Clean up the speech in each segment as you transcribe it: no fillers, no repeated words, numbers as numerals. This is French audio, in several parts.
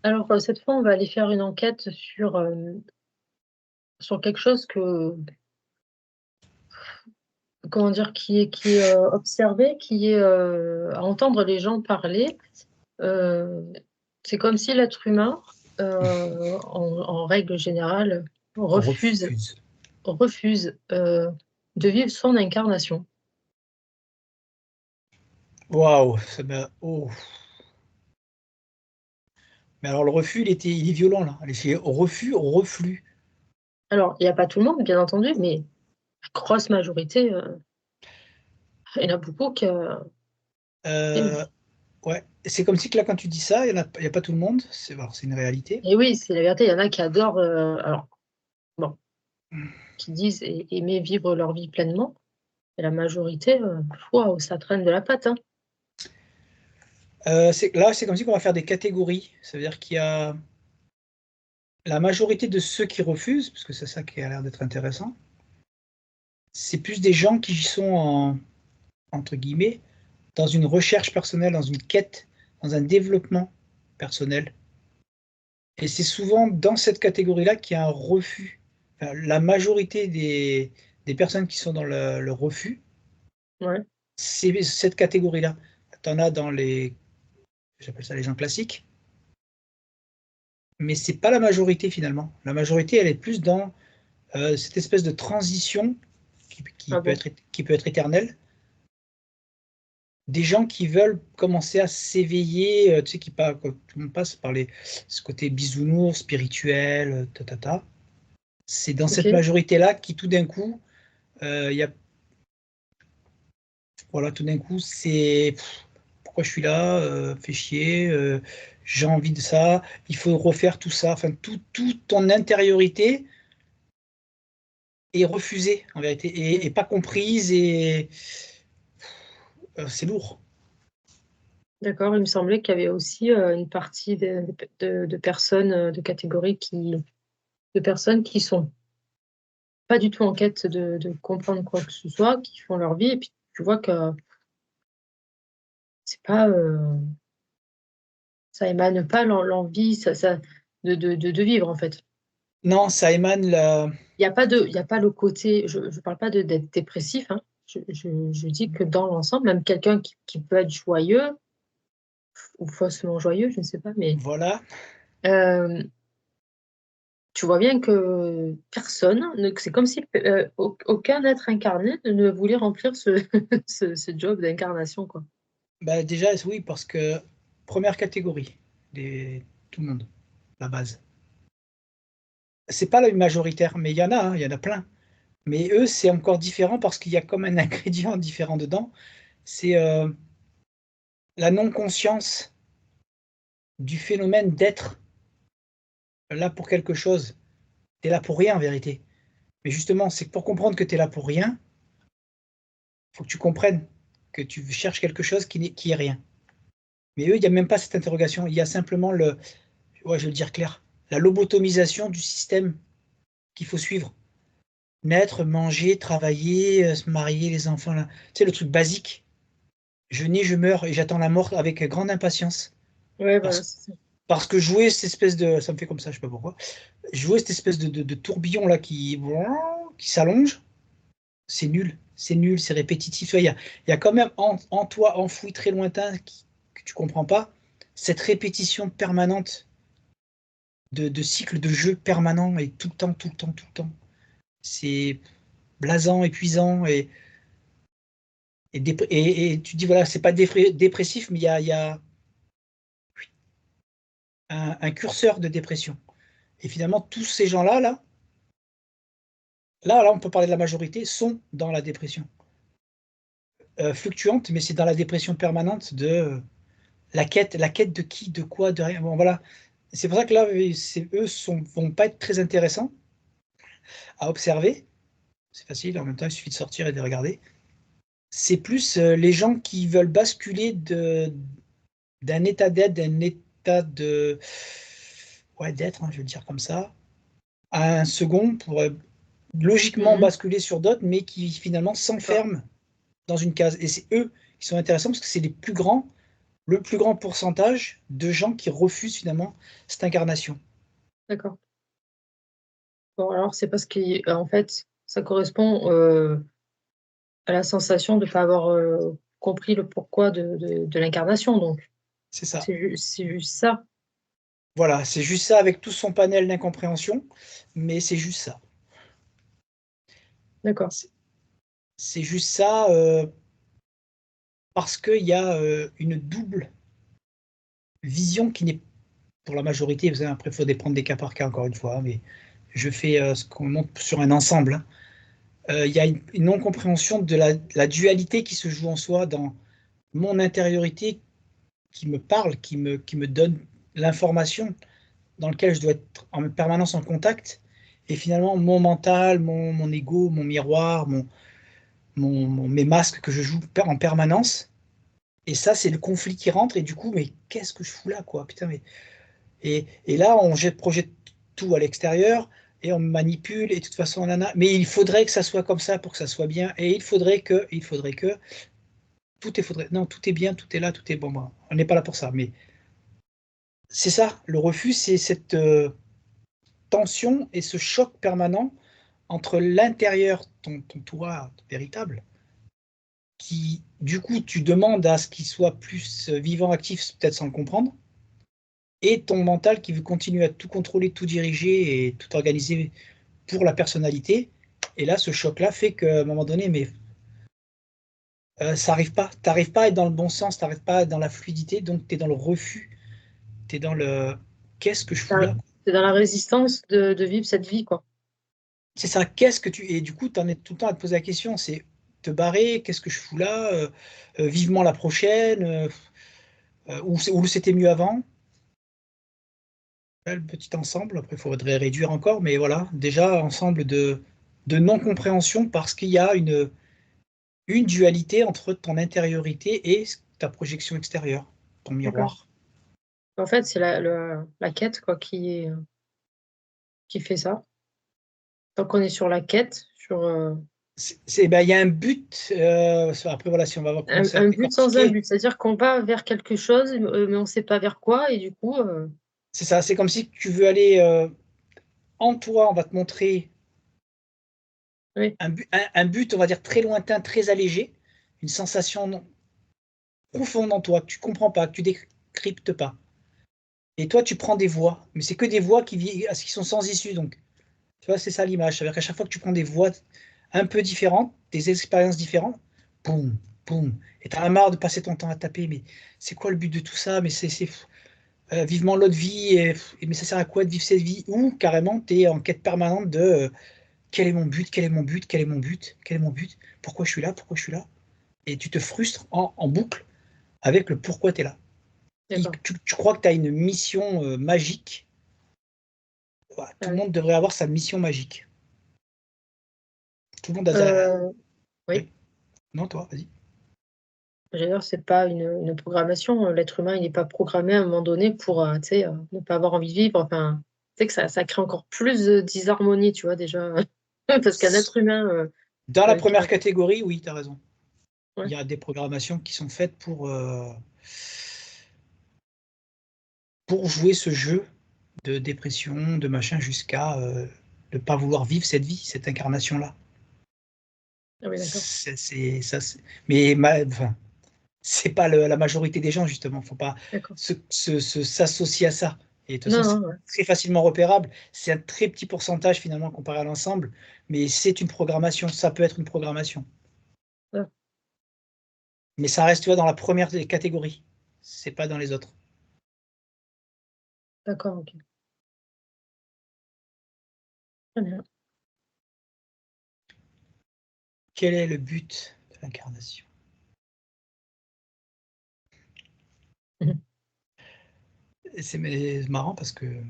Alors, cette fois, on va aller faire une enquête sur quelque chose comment dire, qui est observé, qui est à entendre les gens parler. Euh, c'est comme si l'être humain, en règle générale, refuse, Refuse. refuse de vivre son incarnation. Waouh, ça m'a. Oh. Mais alors le refus, il est violent là. Il fait refus, reflux. Alors, il n'y a pas tout le monde, bien entendu, mais la grosse majorité, il y en a beaucoup qui Euh, ouais. C'est comme si que là, quand tu dis ça, il y a pas tout le monde. Alors, c'est une réalité. et oui, c'est la vérité, il y en a qui adorent, alors, bon, qui disent aimer vivre leur vie pleinement. Et la majorité, waouh, ça traîne de la patte, hein. Là, c'est comme si qu'on va faire des catégories. Ça veut dire qu'il y a la majorité de ceux qui refusent, parce que c'est ça qui a l'air d'être intéressant. C'est plus des gens qui sont entre guillemets, dans une recherche personnelle, dans une quête, dans un développement personnel. Et c'est souvent dans cette catégorie-là qu'il y a un refus. Enfin, la majorité des personnes qui sont dans le refus, Ouais, c'est cette catégorie-là. Tu en as dans j'appelle ça les gens classiques, mais c'est pas la majorité finalement. La majorité, elle est plus dans cette espèce de transition ah bon, qui peut être éternelle. Des gens qui veulent commencer à s'éveiller, tu sais, tout le monde passe par ce côté bisounours, spirituel, ta. C'est dans cette ok. majorité-là qui, tout d'un coup, il y a, voilà, tout d'un coup, c'est pourquoi je suis là, fais chier, j'ai envie de ça, il faut refaire tout ça. Enfin, toute ton intériorité est refusée, en vérité, et pas comprise, et c'est lourd. D'accord, il me semblait qu'il y avait aussi une partie de personnes, de catégories de personnes qui sont pas du tout en quête de comprendre quoi que ce soit, qui font leur vie, et puis tu vois que c'est pas, ça émane pas l'envie de vivre, en fait. Non, ça émane Il y a pas le côté, je parle pas d'être dépressif, hein. Je dis que dans l'ensemble, même quelqu'un qui peut être joyeux ou faussement joyeux, je ne sais pas, mais voilà. euh, tu vois bien que personne, c'est comme si aucun être incarné ne voulait remplir ce job d'incarnation, quoi. Bah, déjà, oui, parce que première catégorie, tout le monde, la base. C'est pas la majoritaire, mais il y en a, hein, il y en a plein. Mais eux, c'est encore différent parce qu'il y a comme un ingrédient différent dedans. C'est la non-conscience du phénomène d'être là pour quelque chose. T'es là pour rien en vérité. Mais justement, c'est que pour comprendre que t'es là pour rien, il faut que tu comprennes que tu cherches quelque chose qui est rien. Mais eux, il n'y a même pas cette interrogation. Il y a simplement ouais, je vais le dire clair, la lobotomisation du système qu'il faut suivre. Naître, manger, travailler, se marier, les enfants, là. Tu sais, le truc basique. Je nais, je meurs et j'attends la mort avec grande impatience. Ouais, voilà, Parce, c'est ça. parce que jouer cette espèce de. Ça me fait comme ça, je sais pas pourquoi. Jouer cette espèce de tourbillon là qui s'allonge, c'est nul. C'est nul, c'est répétitif. Il y a quand même en toi, enfoui très lointain, que tu comprends pas, cette répétition permanente de cycles de jeu permanents et tout le temps, tout le temps, tout le temps. C'est blasant, épuisant et tu dis voilà, c'est pas dépressif, mais il y a un curseur de dépression. Et finalement, tous ces gens-là, là, on peut parler de la majorité, sont dans la dépression. Fluctuante, mais c'est dans la dépression permanente de la quête de qui, de quoi, de rien. Bon, voilà. C'est pour ça que là, eux vont pas être très intéressants à observer. C'est facile, en même temps, il suffit de sortir et de regarder. C'est plus les gens qui veulent basculer d'un état d'être, d'un état de ouais, d'être, hein, je vais le dire comme ça, à un second pour logiquement Mhm. basculer sur d'autres, mais qui finalement D'accord. s'enferment dans une case. Et c'est eux qui sont intéressants parce que c'est les plus grands, le plus grand pourcentage de gens qui refusent finalement cette incarnation. D'accord. Bon, alors c'est parce qu'en fait, ça correspond à la sensation de ne pas avoir compris le pourquoi de l'incarnation. Donc, C'est ça. c'est juste ça. Voilà, c'est juste ça avec tout son panel d'incompréhension, mais c'est juste ça. D'accord. C'est juste ça parce qu'il y a une double vision qui n'est, pour la majorité, vous savez, après il faut prendre des cas par cas encore une fois, hein, mais je fais ce qu'on montre sur un ensemble. Hein. Il y a une non-compréhension de la dualité qui se joue en soi dans mon intériorité qui me parle, qui me donne l'information dans laquelle je dois être en permanence en contact, et finalement mon mental, mon ego, mon miroir, mes masques que je joue en permanence. Et ça, c'est le conflit qui rentre, et du coup, mais qu'est-ce que je fous là, quoi, putain, mais... Et là, projette tout à l'extérieur, et on me manipule, et de toute façon, mais il faudrait que ça soit comme ça pour que ça soit bien, et il faudrait que, non, tout est bien, tout est là, tout est bon, bon, on n'est pas là pour ça, mais c'est ça, le refus, c'est cette tension et ce choc permanent entre l'intérieur, ton toi véritable, qui, du coup, tu demandes à ce qu'il soit plus vivant, actif, peut-être sans le comprendre, et ton mental qui veut continuer à tout contrôler, tout diriger et tout organiser pour la personnalité. Et là, ce choc-là fait qu'à un moment donné, mais ça arrive pas. T'arrives pas à être dans le bon sens, t'arrives pas à être dans la fluidité, donc tu es dans le refus, tu es dans le qu'est-ce que je fous là? C'est dans la résistance de vivre cette vie, quoi. C'est ça, qu'est-ce que tu. Et du coup, tu en es tout le temps à te poser la question, c'est te barrer, qu'est-ce que je fous là? Vivement la prochaine, ou c'était mieux avant? Là, le petit ensemble, après, il faudrait réduire encore, mais voilà, déjà, ensemble de non-compréhension parce qu'il y a une dualité entre ton intériorité et ta projection extérieure, ton D'accord. miroir. En fait, c'est la quête, quoi, qui fait ça. Tant qu'on est sur la quête, Ben, il y a un but, après, voilà, si on va commencer à un but sans un décortiquer, but. C'est-à-dire qu'on va vers quelque chose, mais on ne sait pas vers quoi, et du coup, c'est ça, c'est comme si tu veux aller en toi, on va te montrer oui, un but, on va dire, très lointain, très allégé, une sensation profonde en toi que tu comprends pas, que tu décryptes pas. Et toi, tu prends des voies, mais c'est que des voies qui sont sans issue. Donc, tu vois, c'est ça l'image. C'est-à-dire qu'à chaque fois que tu prends des voies un peu différentes, des expériences différentes, boum, boum. Et t'en as marre de passer ton temps à taper, mais c'est quoi le but de tout ça? Mais vivement l'autre vie, mais ça sert à quoi de vivre cette vie? Ou carrément, tu es en quête permanente de quel est mon but, quel est mon but, quel est mon but, quel est mon but, pourquoi je suis là, pourquoi je suis là? Et tu te frustres en boucle avec le pourquoi tu es là. d'accord. Tu crois que tu as une mission magique. Voilà, tout le Ouais. monde devrait avoir sa mission magique. Tout le monde a sa... Oui, Oui. Non, toi, vas-y. d'ailleurs, c'est pas une programmation. L'être humain, il n'est pas programmé à un moment donné pour, tu sais, ne pas avoir envie de vivre. Enfin, tu sais que ça crée encore plus de disharmonie, tu vois, déjà. Parce qu'un être humain Dans la qui a... première catégorie, oui, tu as raison. Il Ouais, y a des programmations qui sont faites pour jouer ce jeu de dépression, de machin, jusqu'à ne pas vouloir vivre cette vie, cette incarnation-là. ah oui, d'accord. Ça, mais enfin, c'est pas la majorité des gens, justement. Faut pas D'accord. s'associer à ça. Et de toute Non, façon, c'est non, ouais. très facilement repérable. C'est un très petit pourcentage, finalement, comparé à l'ensemble. Mais c'est une programmation. Ça peut être une programmation. Ah, Mais ça reste, tu vois, dans la première des catégories. C'est pas dans les autres. d'accord, ok. Très bien. Quel est le but de l'incarnation? Mhm. C'est marrant parce que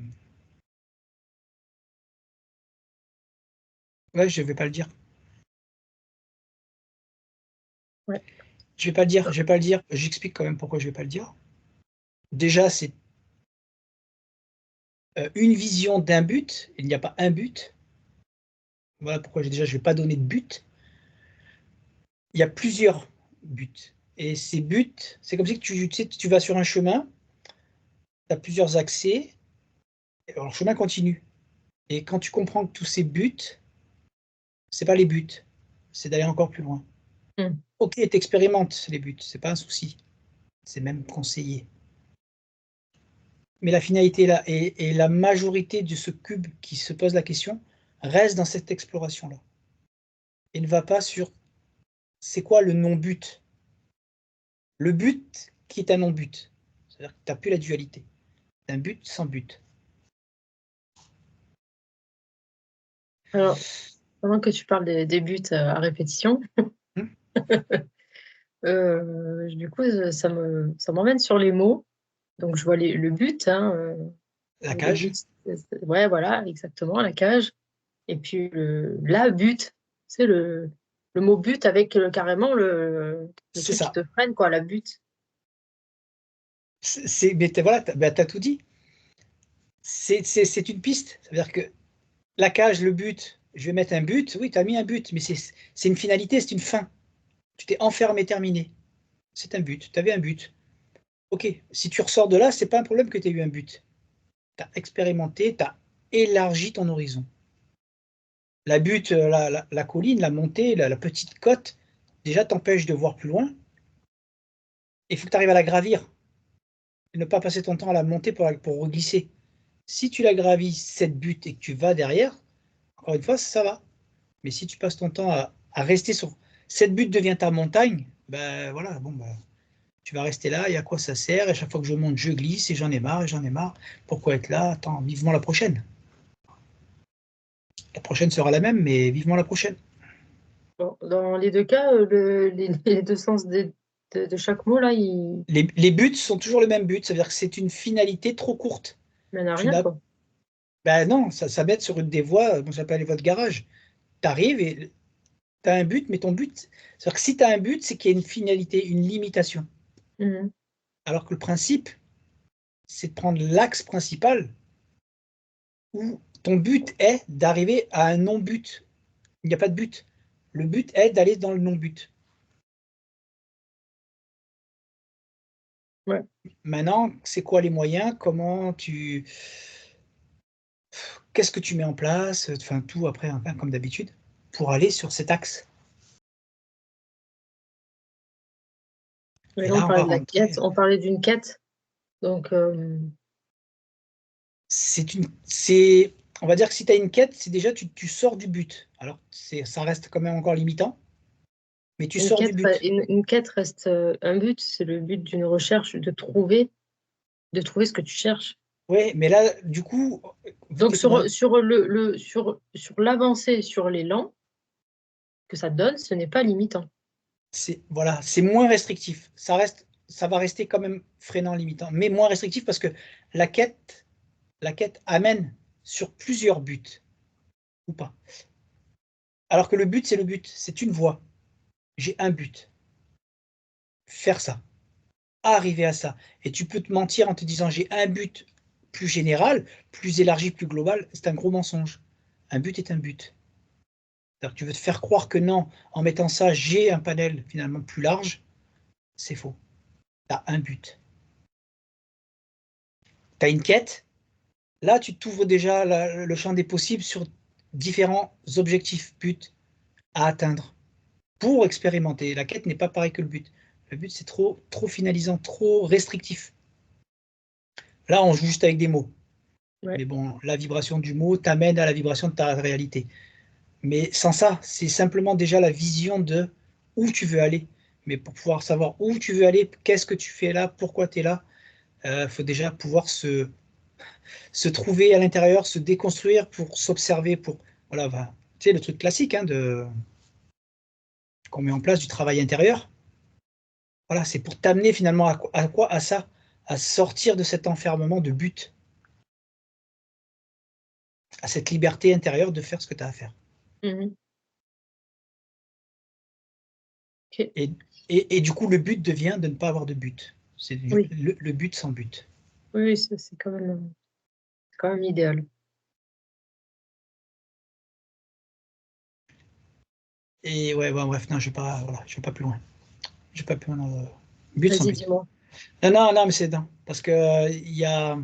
ouais, je vais pas le dire. Ouais. Je vais pas le dire. Je vais pas le dire. J'explique quand même pourquoi je vais pas le dire. Déjà, c'est une vision d'un but. Il n'y a pas un but. Voilà pourquoi je vais pas donner de but. Il y a plusieurs buts. Et ces buts, c'est comme si tu sais, tu vas sur un chemin, tu as plusieurs accès, et alors le chemin continue. Et quand tu comprends que tous ces buts, c'est pas les buts, c'est d'aller encore plus loin. Mm. Ok, tu expérimentes les buts, c'est pas un souci, c'est même conseillé. Mais la finalité est là, et la majorité de ce cube qui se pose la question reste dans cette exploration-là. Et ne va pas sur c'est quoi le non-but. Le but qui est un non-but. C'est-à-dire que tu n'as plus la dualité. Un but sans but. Alors, pendant que tu parles des buts à répétition, Hmm. du coup, ça m'emmène sur les mots. Donc, je vois le but, hein, La le but, cage. ouais, voilà, exactement, la cage. Et puis, la but, c'est le mot but avec carrément le C'est truc qui ça. te freine, quoi, la but. Mais voilà, tu as tout dit. C'est une piste. Ça veut dire que la cage, le but, je vais mettre un but. Oui, tu as mis un but, mais c'est une finalité, c'est une fin. Tu t'es enfermé, terminé. C'est un but. Tu avais un but. Ok, si tu ressors de là, c'est pas un problème que tu aies eu un but. Tu as expérimenté, tu as élargi ton horizon. La butte, la colline, la montée, la petite côte, déjà t'empêche de voir plus loin. Il faut que tu arrives à la gravir et ne pas passer ton temps à la monter pour reglisser. Si tu la gravis, cette butte, et que tu vas derrière, encore une fois, ça va. Mais si tu passes ton temps à rester sur cette butte devient ta montagne, ben voilà, bon, ben, tu vas rester là, et à quoi ça sert? Et à chaque fois que je monte, je glisse, et j'en ai marre, et j'en ai marre. Pourquoi être là? Attends, vivement la prochaine. La prochaine sera la même, mais vivement la prochaine. Bon, dans les deux cas, les deux sens de chaque mot, là, ils Les buts sont toujours le même but, ça veut dire que c'est une finalité trop courte. mènent à Tu rien, n'as quoi. Ben non, ça m'aide sur une des voies, ça s'appelle les voies de garage. Tu arrives et tu as un but, mais ton but, c'est-à-dire que si tu as un but, c'est qu'il y a une finalité, une limitation. Mhm. Alors que le principe, c'est de prendre l'axe principal où ton but est d'arriver à un non-but. Il n'y a pas de but. Le but est d'aller dans le non-but. Ouais. Maintenant, c'est quoi les moyens? Qu'est-ce que tu mets en place? Enfin, tout après, hein, comme d'habitude, pour aller sur cet axe. Mais Et là, on là, on parlait va de la quête, rentrer. on parlait d'une quête. Donc, On va dire que si tu as une quête, c'est déjà tu sors du but. Alors, ça reste quand même encore limitant, mais tu sors du but. une quête reste un but, c'est le but d'une recherche, de trouver ce que tu cherches. Oui, mais là, du coup, vu que Donc, tu es dans. sur l'avancée, sur l'élan que ça te donne, ce n'est pas limitant. Voilà, c'est moins restrictif. Ça va rester quand même freinant, limitant, mais moins restrictif parce que la quête, la quête amène sur plusieurs buts, ou pas. Alors que le but, c'est le but, c'est une voie. J'ai un but, faire ça, arriver à ça. Et tu peux te mentir en te disant j'ai un but plus général, plus élargi, plus global. C'est un gros mensonge. Un but est un but. Alors, tu veux te faire croire que non, en mettant ça, j'ai un panel finalement plus large. C'est faux. Tu as un but. Tu as une quête. Là, tu t'ouvres déjà le champ des possibles sur différents objectifs, buts à atteindre pour expérimenter. La quête n'est pas pareil que le but. Le but, c'est trop finalisant, trop restrictif. Là, on joue juste avec des mots. Ouais. Mais bon, la vibration du mot t'amène à la vibration de ta réalité. Mais sans ça, c'est simplement déjà la vision de où tu veux aller. Mais pour pouvoir savoir où tu veux aller, qu'est-ce que tu fais là, pourquoi tu es là, il faut déjà pouvoir se trouver à l'intérieur, se déconstruire pour s'observer, pour voilà, tu sais, le truc classique hein, qu'on met en place du travail intérieur. Voilà, c'est pour t'amener finalement à quoi? À ça, à sortir de cet enfermement de but, à cette liberté intérieure de faire ce que tu as à faire. Mhm. Ok. Et, et du coup, le but devient de ne pas avoir de but. C'est Oui, le but sans but. oui, c'est quand même idéal. Et ouais, bref, non, je vais pas, voilà, je vais pas plus loin. J'ai pas pu but sans Vas-y, but. dis-moi. Non, mais c'est non. Parce que il y a.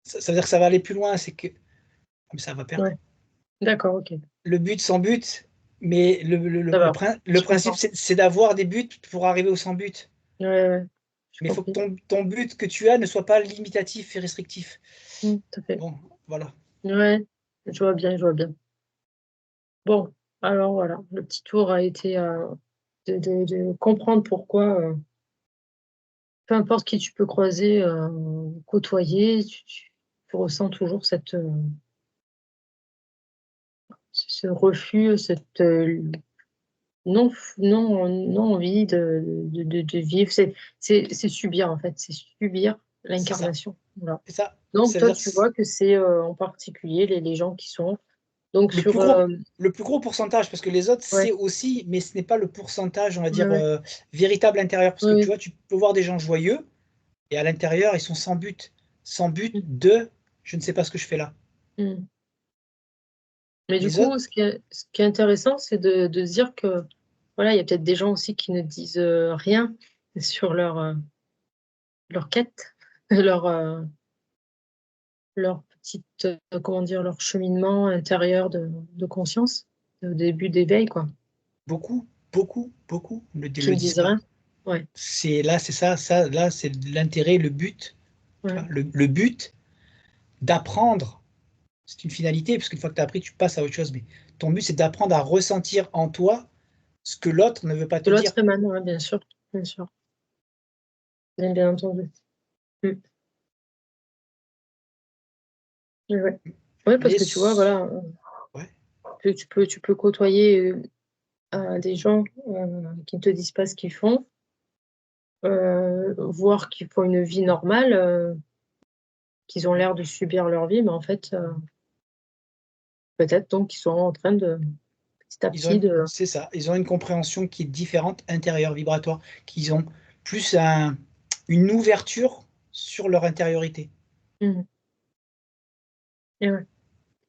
Ça veut dire que ça va aller plus loin, c'est que ça va perdre. Ouais. D'accord, ok. Le but sans but, mais Ça va. le Je principe, comprends. c'est d'avoir des buts pour arriver au sans but. Ouais, ouais. J'ai Mais il faut que compris. ton but que tu as ne soit pas limitatif et restrictif. Tout à fait. Bon, voilà. Ouais, je vois bien, je vois bien. Bon, alors voilà, le petit tour a été de comprendre pourquoi, peu importe qui tu peux croiser, côtoyer, tu ressens toujours ce refus, cette non envie de vivre. C'est subir, en fait, c'est subir C'est ça. l'incarnation. Voilà. C'est ça. Donc, Ça veut toi, dire tu vois que c'est en particulier les gens qui sont. Donc, le plus sur. gros, le plus gros pourcentage, parce que les autres, c'est Ouais, aussi, mais ce n'est pas le pourcentage, on va ouais, dire, ouais, véritable intérieur. Parce que tu ouais, vois, tu peux voir des gens joyeux, et à l'intérieur, ils sont sans but. Sans but ouais. de je ne sais pas ce que je fais là. Mm. Mais du Les coup, autres, ce qui est intéressant, c'est de se dire que voilà, il y a peut-être des gens aussi qui ne disent rien sur leur quête, leur, leur petite, comment dire, leur cheminement intérieur de conscience, de début d'éveil, quoi, beaucoup qui le ne disent disent pas. rien. Ouais, C'est ça, là, c'est l'intérêt, le but. Tu ouais, vois, le but d'apprendre, c'est une finalité, parce qu'une fois que tu as appris, tu passes à autre chose. Mais ton but, c'est d'apprendre à ressentir en toi ce que l'autre ne veut pas te de l'autre dire. émane, ouais, bien sûr, bien entendu. Mm. Ouais. Ouais, parce Mais que tu vois, voilà, ouais, tu peux côtoyer des gens qui ne te disent pas ce qu'ils font, voir qu'ils font une vie normale, qu'ils ont l'air de subir leur vie, mais en fait, peut-être donc qu'ils sont en train de, petit à petit, de. c'est ça, ils ont une compréhension qui est différente, intérieure, vibratoire, qu'ils ont plus une ouverture sur leur intériorité. Mhm. Et ouais,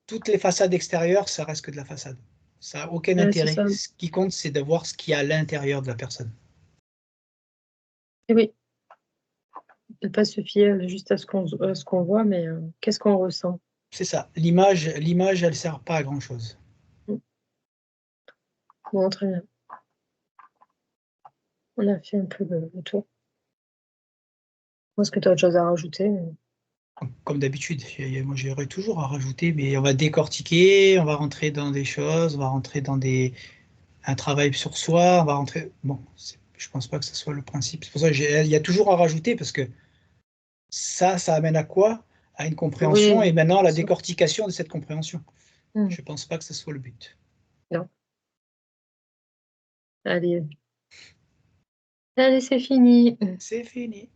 Toutes les façades extérieures, ça reste que de la façade. Ça n'a aucun ouais, c'est intérêt. ça. Ce qui compte, c'est de voir ce qu'il y a à l'intérieur de la personne. Et oui, ne pas se fier juste à ce qu'on voit, mais qu'est-ce qu'on ressent. C'est ça. L'image, elle sert pas à grand-chose. Mhm. Bon, très bien. On a fait un peu le tour. Est-ce que tu as autre chose à rajouter? Comme d'habitude, moi j'aurais toujours à rajouter, mais on va décortiquer, on va rentrer dans des choses, on va rentrer dans un travail sur soi, on va rentrer. Bon, je pense pas que ce soit le principe. C'est pour ça qu'il y a toujours à rajouter, parce que ça amène à quoi? À une compréhension, Oui, et maintenant à bien la sûr. décortication de cette compréhension. Mhm. Je pense pas que ce soit le but. Non. Allez, allez, c'est fini. C'est fini.